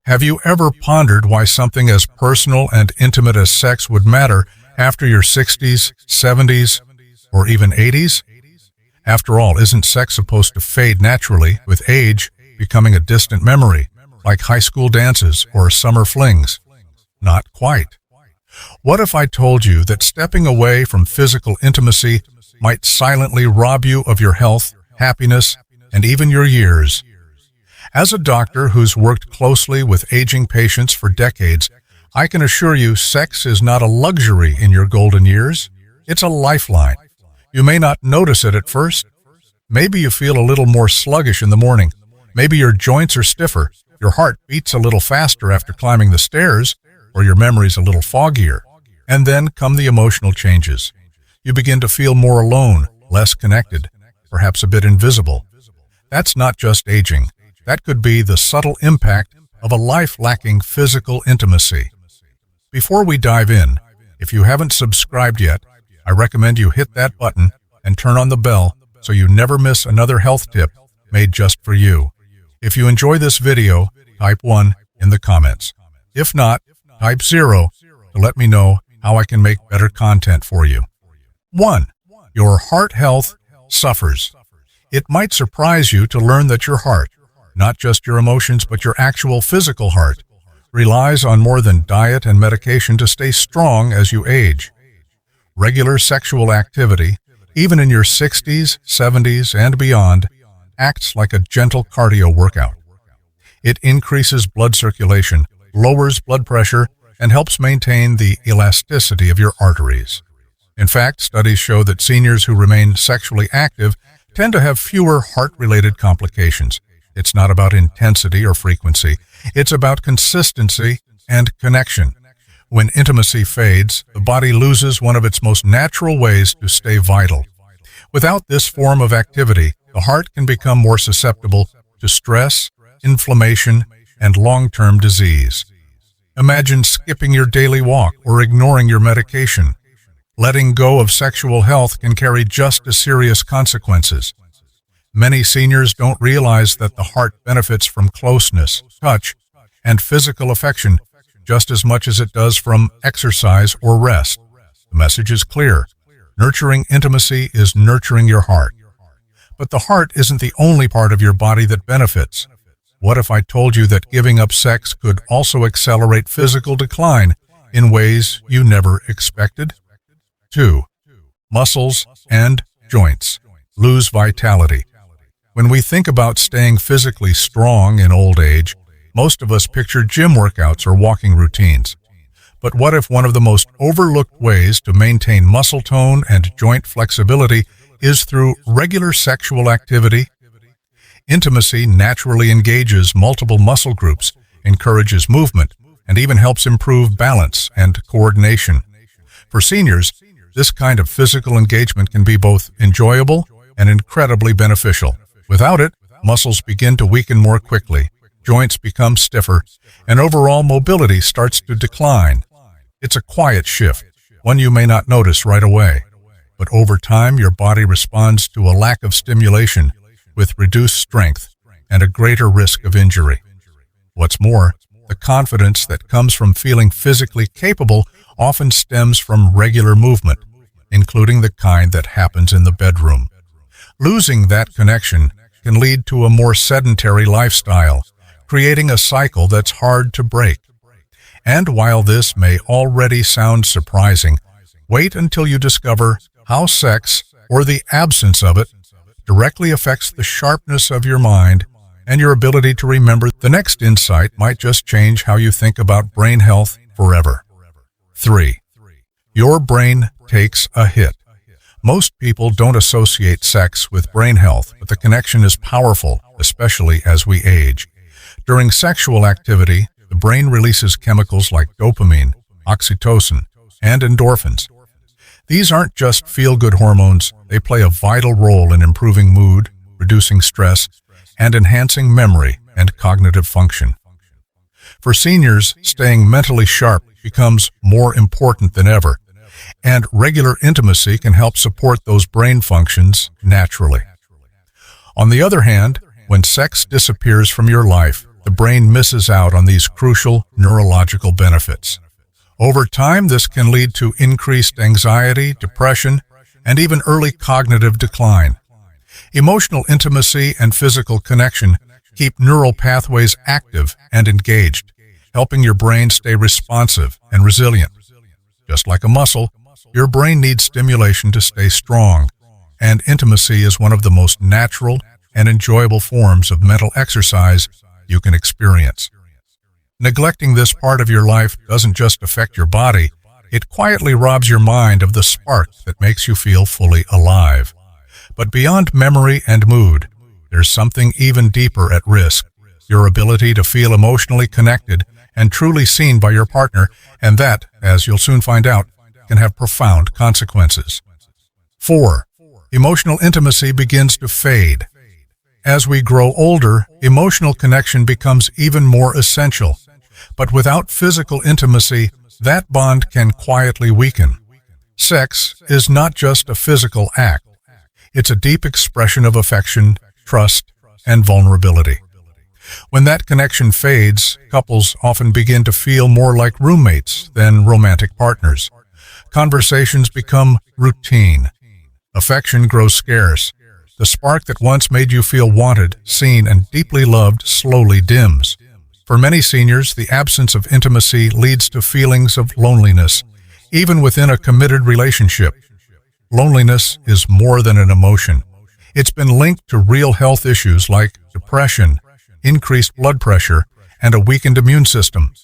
Have you ever pondered why something as personal and intimate as sex would matter after your 60s, 70s, or even 80s? After all, isn't sex supposed to fade naturally, with age becoming a distant memory, like high school dances or summer flings? Not quite. What if I told you that stepping away from physical intimacy might silently rob you of your health, happiness, and even your years? As a doctor who's worked closely with aging patients for decades, I can assure you sex is not a luxury in your golden years. It's a lifeline. You may not notice it at first. Maybe you feel a little more sluggish in the morning. Maybe your joints are stiffer, your heart beats a little faster after climbing the stairs, or your memory's a little foggier. And then come the emotional changes. You begin to feel more alone, less connected, perhaps a bit invisible. That's not just aging. That could be the subtle impact of a life lacking physical intimacy. Before we dive in, if you haven't subscribed yet, I recommend you hit that button and turn on the bell so you never miss another health tip made just for you. If you enjoy this video, type 1 in the comments. If not, type 0 to let me know how I can make better content for you. 1. Your heart health suffers. It might surprise you to learn that your heart, not just your emotions but your actual physical heart, relies on more than diet and medication to stay strong as you age. Regular sexual activity, even in your 60s, 70s, and beyond, acts like a gentle cardio workout. It increases blood circulation, lowers blood pressure, and helps maintain the elasticity of your arteries. In fact, studies show that seniors who remain sexually active tend to have fewer heart-related complications. It's not about intensity or frequency. It's about consistency and connection. When intimacy fades, the body loses one of its most natural ways to stay vital. Without this form of activity, the heart can become more susceptible to stress, inflammation, and long-term disease. Imagine skipping your daily walk or ignoring your medication. Letting go of sexual health can carry just as serious consequences. Many seniors don't realize that the heart benefits from closeness, touch, and physical affection just as much as it does from exercise or rest. The message is clear. Nurturing intimacy is nurturing your heart. But the heart isn't the only part of your body that benefits. What if I told you that giving up sex could also accelerate physical decline in ways you never expected? 2. Muscles and joints lose vitality. When we think about staying physically strong in old age, most of us picture gym workouts or walking routines. But what if one of the most overlooked ways to maintain muscle tone and joint flexibility is through regular sexual activity? Intimacy naturally engages multiple muscle groups, encourages movement, and even helps improve balance and coordination. For seniors, this kind of physical engagement can be both enjoyable and incredibly beneficial. Without it, muscles begin to weaken more quickly, joints become stiffer, and overall mobility starts to decline. It's a quiet shift, one you may not notice right away. But over time, your body responds to a lack of stimulation, with reduced strength and a greater risk of injury. What's more, the confidence that comes from feeling physically capable often stems from regular movement, including the kind that happens in the bedroom. Losing that connection can lead to a more sedentary lifestyle, creating a cycle that's hard to break. And while this may already sound surprising, wait until you discover how sex, or the absence of it, directly affects the sharpness of your mind and your ability to remember. The next insight might just change how you think about brain health forever. 3. Your brain takes a hit. Most people don't associate sex with brain health, but the connection is powerful, especially as we age. During sexual activity, the brain releases chemicals like dopamine, oxytocin, and endorphins. These aren't just feel-good hormones, they play a vital role in improving mood, reducing stress, and enhancing memory and cognitive function. For seniors, staying mentally sharp becomes more important than ever, and regular intimacy can help support those brain functions naturally. On the other hand, when sex disappears from your life, the brain misses out on these crucial neurological benefits. Over time, this can lead to increased anxiety, depression, and even early cognitive decline. Emotional intimacy and physical connection keep neural pathways active and engaged, helping your brain stay responsive and resilient. Just like a muscle, your brain needs stimulation to stay strong, and intimacy is one of the most natural and enjoyable forms of mental exercise you can experience. Neglecting this part of your life doesn't just affect your body, it quietly robs your mind of the spark that makes you feel fully alive. But beyond memory and mood, there's something even deeper at risk: your ability to feel emotionally connected and truly seen by your partner, and that, as you'll soon find out, can have profound consequences. 4. Emotional intimacy begins to fade. As we grow older, emotional connection becomes even more essential. But without physical intimacy, that bond can quietly weaken. Sex is not just a physical act. It's a deep expression of affection, trust, and vulnerability. When that connection fades, couples often begin to feel more like roommates than romantic partners. Conversations become routine. Affection grows scarce. The spark that once made you feel wanted, seen, and deeply loved slowly dims. For many seniors, the absence of intimacy leads to feelings of loneliness, even within a committed relationship. Loneliness is more than an emotion. It's been linked to real health issues like depression, increased blood pressure, and a weakened immune system.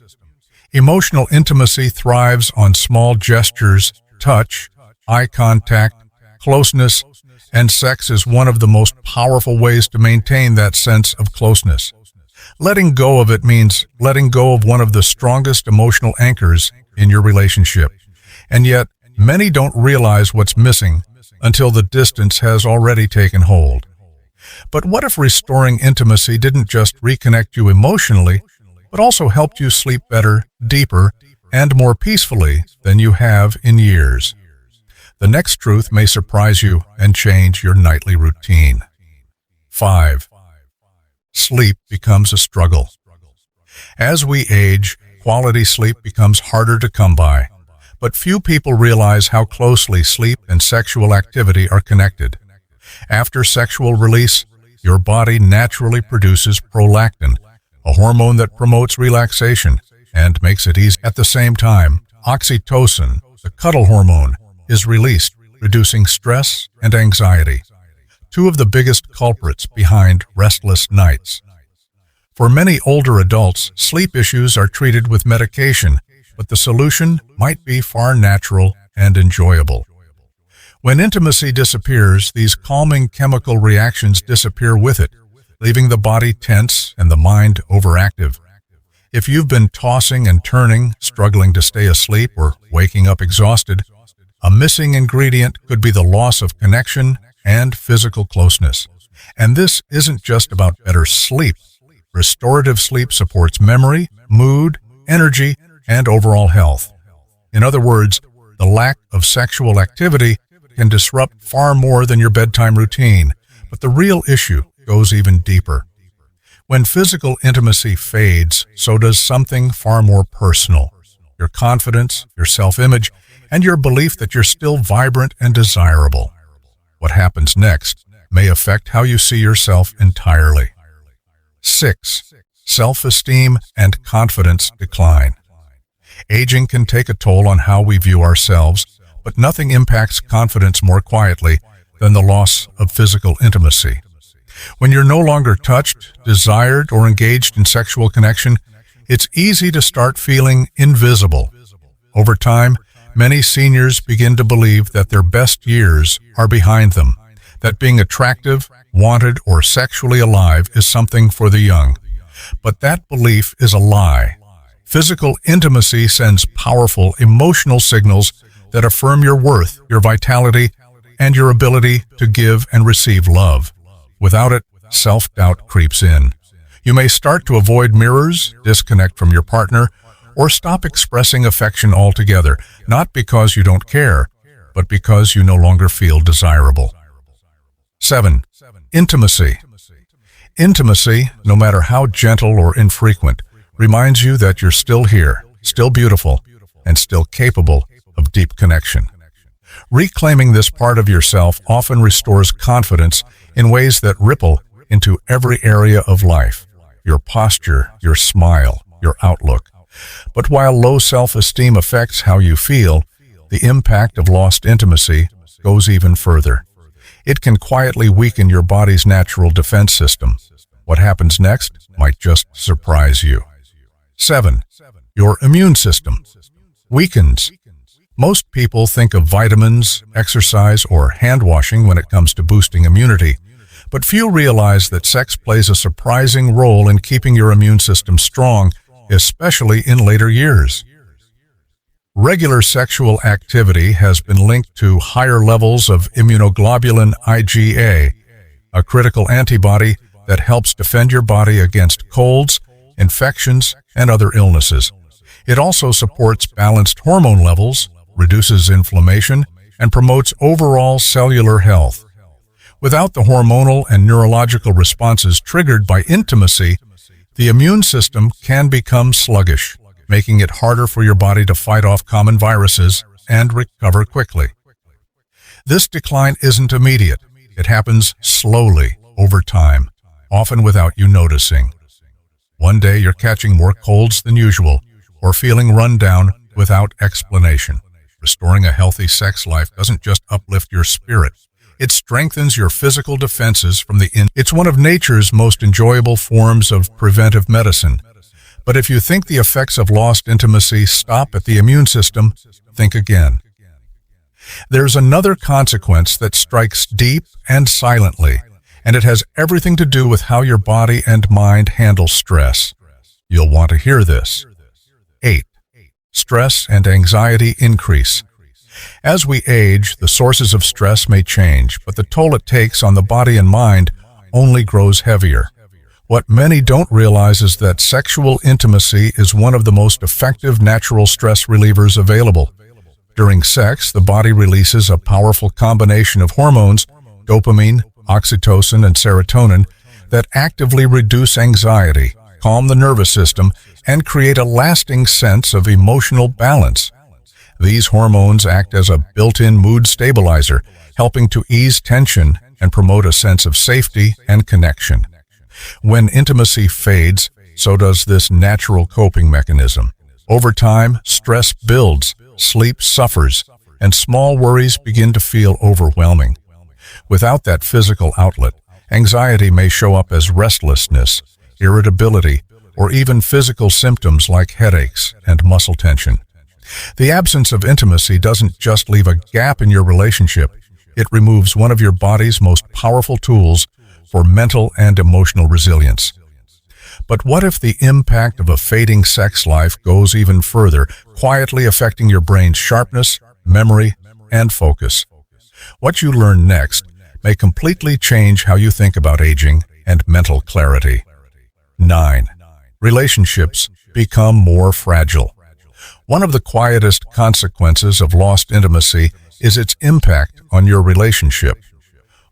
Emotional intimacy thrives on small gestures, touch, eye contact, closeness, and sex is one of the most powerful ways to maintain that sense of closeness. Letting go of it means letting go of one of the strongest emotional anchors in your relationship. And yet, many don't realize what's missing until the distance has already taken hold. But what if restoring intimacy didn't just reconnect you emotionally, but also helped you sleep better, deeper, and more peacefully than you have in years? The next truth may surprise you and change your nightly routine. 5. Sleep becomes a struggle. As we age, quality sleep becomes harder to come by, but few people realize how closely sleep and sexual activity are connected. After sexual release, your body naturally produces prolactin, a hormone that promotes relaxation and makes it easy. At the same time, oxytocin, the cuddle hormone, is released, reducing stress and anxiety, two of the biggest culprits behind restless nights. For many older adults, sleep issues are treated with medication, but the solution might be far natural and enjoyable. When intimacy disappears, these calming chemical reactions disappear with it, leaving the body tense and the mind overactive. If you've been tossing and turning, struggling to stay asleep, or waking up exhausted, a missing ingredient could be the loss of connection and physical closeness. And this isn't just about better sleep. Restorative sleep supports memory, mood, energy, and overall health. In other words, the lack of sexual activity can disrupt far more than your bedtime routine, but the real issue goes even deeper. When physical intimacy fades, so does something far more personal: your confidence, your self-image, and your belief that you're still vibrant and desirable. What happens next may affect how you see yourself entirely. 6. Self-esteem and confidence decline. Aging can take a toll on how we view ourselves, but nothing impacts confidence more quietly than the loss of physical intimacy. When you're no longer touched, desired, or engaged in sexual connection, it's easy to start feeling invisible. Over time, many seniors begin to believe that their best years are behind them, that being attractive, wanted, or sexually alive is something for the young. But that belief is a lie. Physical intimacy sends powerful emotional signals that affirm your worth, your vitality, and your ability to give and receive love. Without it, self-doubt creeps in. You may start to avoid mirrors, disconnect from your partner, or stop expressing affection altogether, not because you don't care, but because you no longer feel desirable. 7. Intimacy. Intimacy, no matter how gentle or infrequent, reminds you that you're still here, still beautiful, and still capable of deep connection. Reclaiming this part of yourself often restores confidence in ways that ripple into every area of life: your posture, your smile, your outlook. But while low self-esteem affects how you feel, the impact of lost intimacy goes even further. It can quietly weaken your body's natural defense system. What happens next might just surprise you. 7. Your immune system weakens. Most people think of vitamins, exercise, or hand washing when it comes to boosting immunity, but few realize that sex plays a surprising role in keeping your immune system strong, especially in later years. Regular sexual activity has been linked to higher levels of immunoglobulin IgA, a critical antibody that helps defend your body against colds, infections, and other illnesses. It also supports balanced hormone levels, reduces inflammation, and promotes overall cellular health. Without the hormonal and neurological responses triggered by intimacy, the immune system can become sluggish, making it harder for your body to fight off common viruses and recover quickly. This decline isn't immediate. It happens slowly over time, often without you noticing. One day you're catching more colds than usual, or feeling run down without explanation. Restoring a healthy sex life doesn't just uplift your spirit. It strengthens your physical defenses from the inside. It's one of nature's most enjoyable forms of preventive medicine. But if you think the effects of lost intimacy stop at the immune system, think again. There's another consequence that strikes deep and silently, and it has everything to do with how your body and mind handle stress. You'll want to hear this. 8. Stress and anxiety increase. As we age, the sources of stress may change, but the toll it takes on the body and mind only grows heavier. What many don't realize is that sexual intimacy is one of the most effective natural stress relievers available. During sex, the body releases a powerful combination of hormones, dopamine, oxytocin, and serotonin, that actively reduce anxiety, calm the nervous system, and create a lasting sense of emotional balance. These hormones act as a built-in mood stabilizer, helping to ease tension and promote a sense of safety and connection. When intimacy fades, so does this natural coping mechanism. Over time, stress builds, sleep suffers, and small worries begin to feel overwhelming. Without that physical outlet, anxiety may show up as restlessness, irritability, or even physical symptoms like headaches and muscle tension. The absence of intimacy doesn't just leave a gap in your relationship, it removes one of your body's most powerful tools for mental and emotional resilience. But what if the impact of a fading sex life goes even further, quietly affecting your brain's sharpness, memory, and focus? What you learn next may completely change how you think about aging and mental clarity. 9. Relationships become more fragile. One of the quietest consequences of lost intimacy is its impact on your relationship.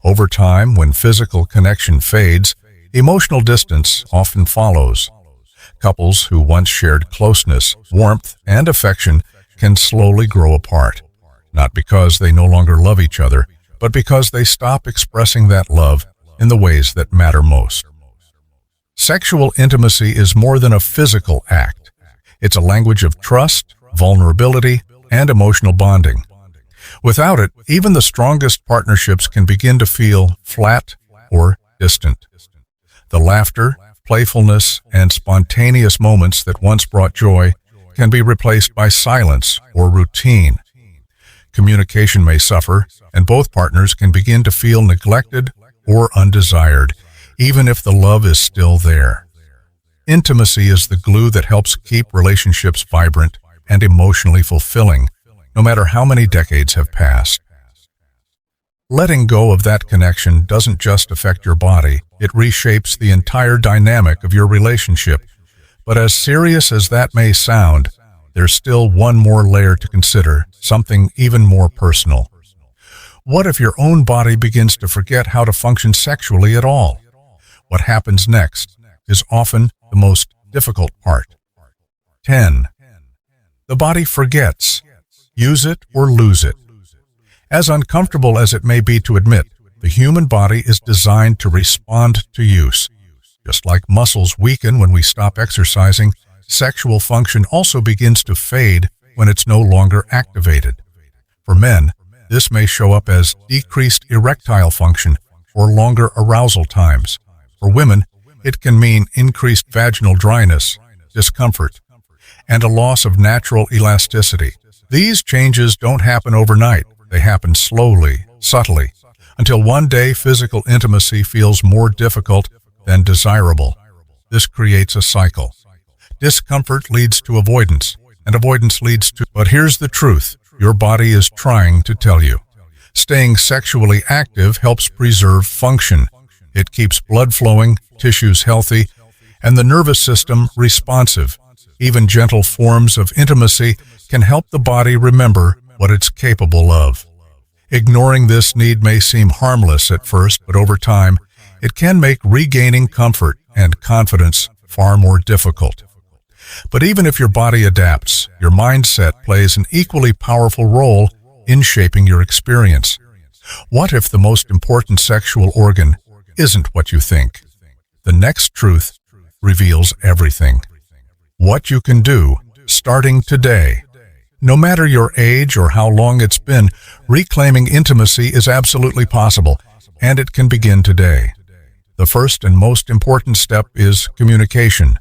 Over time, when physical connection fades, emotional distance often follows. Couples who once shared closeness, warmth, and affection can slowly grow apart, not because they no longer love each other, but because they stop expressing that love in the ways that matter most. Sexual intimacy is more than a physical act. It's a language of trust, vulnerability, and emotional bonding. Without it, even the strongest partnerships can begin to feel flat or distant. The laughter, playfulness, and spontaneous moments that once brought joy can be replaced by silence or routine. Communication may suffer, and both partners can begin to feel neglected or undesired, even if the love is still there. Intimacy is the glue that helps keep relationships vibrant and emotionally fulfilling, no matter how many decades have passed. Letting go of that connection doesn't just affect your body, it reshapes the entire dynamic of your relationship. But as serious as that may sound, there's still one more layer to consider, something even more personal. What if your own body begins to forget how to function sexually at all? What happens next is often the most difficult part. 10. The body forgets. Use it or lose it. As uncomfortable as it may be to admit, the human body is designed to respond to use. Just like muscles weaken when we stop exercising, sexual function also begins to fade when it's no longer activated. For men, this may show up as decreased erectile function or longer arousal times. For women, it can mean increased vaginal dryness, discomfort, and a loss of natural elasticity. These changes don't happen overnight. They happen slowly, subtly, until one day physical intimacy feels more difficult than desirable. This creates a cycle. Discomfort leads to avoidance, and avoidance leads to... But here's the truth. Your body is trying to tell you. Staying sexually active helps preserve function. It keeps blood flowing, tissues healthy, and the nervous system responsive. Even gentle forms of intimacy can help the body remember what it's capable of. Ignoring this need may seem harmless at first, but over time, it can make regaining comfort and confidence far more difficult. But even if your body adapts, your mindset plays an equally powerful role in shaping your experience. What if the most important sexual organ isn't what you think? The next truth reveals everything. What you can do, starting today. No matter your age or how long it's been, reclaiming intimacy is absolutely possible, and it can begin today. The first and most important step is communication.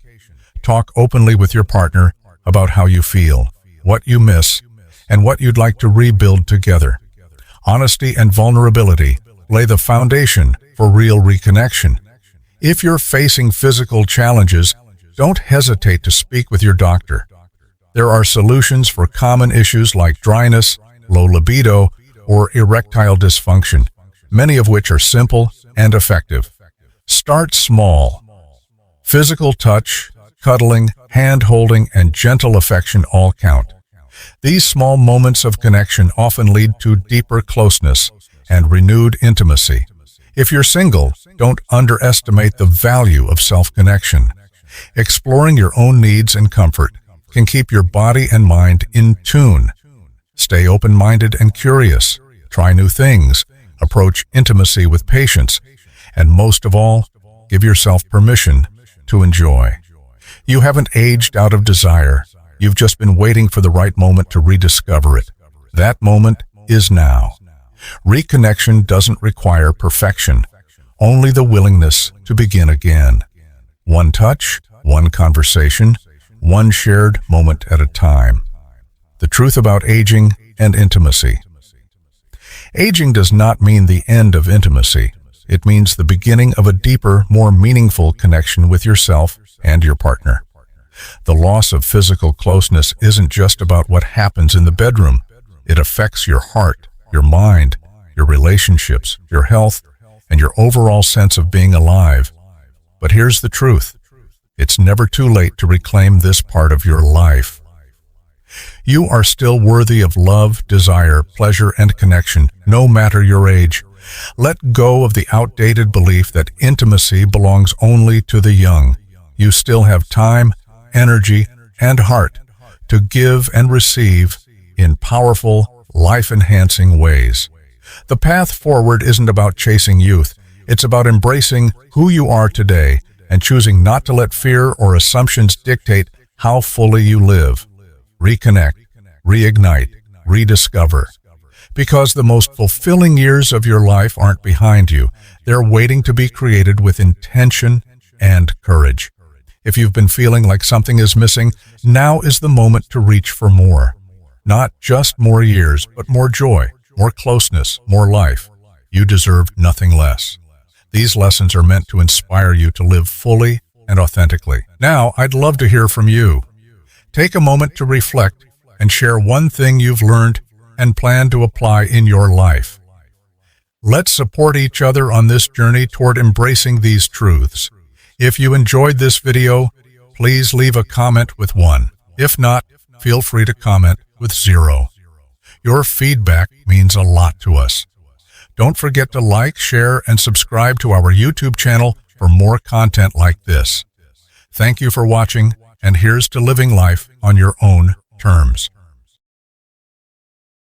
Talk openly with your partner about how you feel, what you miss, and what you'd like to rebuild together. Honesty and vulnerability lay the foundation for real reconnection. If you're facing physical challenges, don't hesitate to speak with your doctor. There are solutions for common issues like dryness, low libido, or erectile dysfunction, many of which are simple and effective. Start small. Physical touch, cuddling, hand-holding, and gentle affection all count. These small moments of connection often lead to deeper closeness and renewed intimacy. If you're single, don't underestimate the value of self-connection. Exploring your own needs and comfort can keep your body and mind in tune. Stay open-minded and curious. Try new things. Approach intimacy with patience. And most of all, give yourself permission to enjoy. You haven't aged out of desire. You've just been waiting for the right moment to rediscover it. That moment is now. Reconnection doesn't require perfection, only the willingness to begin again. One touch, one conversation, one shared moment at a time. The truth about aging and intimacy. Aging does not mean the end of intimacy. It means the beginning of a deeper, more meaningful connection with yourself and your partner. The loss of physical closeness isn't just about what happens in the bedroom. It affects your heart, your mind, your relationships, your health, and your overall sense of being alive. But here's the truth. It's never too late to reclaim this part of your life. You are still worthy of love, desire, pleasure, and connection, no matter your age. Let go of the outdated belief that intimacy belongs only to the young. You still have time, energy, and heart to give and receive in powerful, life-enhancing ways. The path forward isn't about chasing youth. It's about embracing who you are today and choosing not to let fear or assumptions dictate how fully you live. Reconnect, reignite, rediscover. Because the most fulfilling years of your life aren't behind you. They're waiting to be created with intention and courage. If you've been feeling like something is missing, now is the moment to reach for more. Not just more years, but more joy, more closeness, more life. You deserve nothing less. These lessons are meant to inspire you to live fully and authentically. Now, I'd love to hear from you. Take a moment to reflect and share one thing you've learned and plan to apply in your life. Let's support each other on this journey toward embracing these truths. If you enjoyed this video, please leave a comment with 1. If not, feel free to comment with 0. Your feedback means a lot to us. Don't forget to like, share, and subscribe to our YouTube channel for more content like this. Thank you for watching, and here's to living life on your own terms.